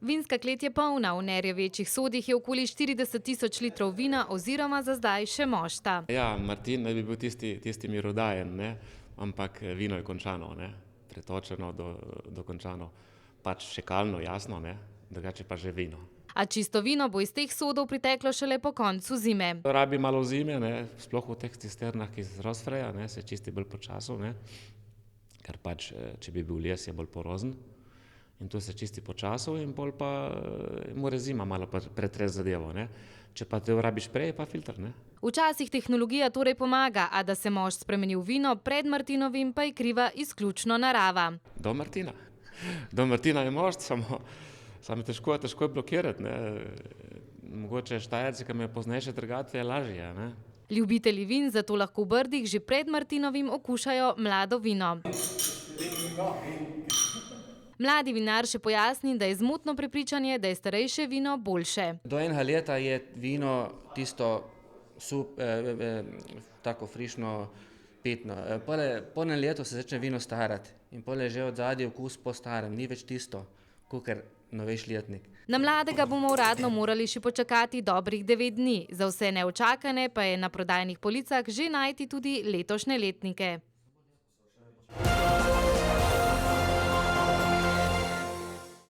Vinska klet je polna, v nerjevečjih sodih je okoli 40 tisoč litrov vina oziroma za zdaj še mošta. Ja, Martin naj bi bil tisti mirodajen, ne? Ampak vino je končano, ne? Pretočeno, dokončano. Pač še kalno, jasno, ne? Drugače pa že vino. A čisto vino bo iz teh sodov priteklo šele po koncu zime. Rabi malo zime, ne? Sploh v teh cisternah, ki se rozfreja, ne? Se čisti bolj počasu, ne? Ker pač, če bi bil les, je bolj porozen. In tu se čisti počasu in pol pa mora zima malo pretresti zadevo, ne? Če pa te rabiš prej, pa filter, ne? Včasih tehnologija torej pomaga, a da se mošt spremeni v vino, pred Martinovim pa je kriva izključno narava. Do Martina. Do Martina je mošt, samo težko je blokirati, ne? Mogoče Štajerci, ki me poznajo še drugače, je lažje, ne? Ljubitelji vin zato lahko v Brdih že pred Martinovim okušajo mlado vino. Mladi vinar še pojasni, da je zmotno prepričanje, da je starejše vino boljše. Do enega leta je vino tisto tako frišno, pitno. Po enem letu se začne vino starati in pol je že od zadaj okus po starem, ni več tisto, kakor novejši letnik. Na mladega bomo uradno morali še počakati dobrih 9 dni. Za vse neučakane pa je na prodajnih policah že najti tudi letošnje letnike.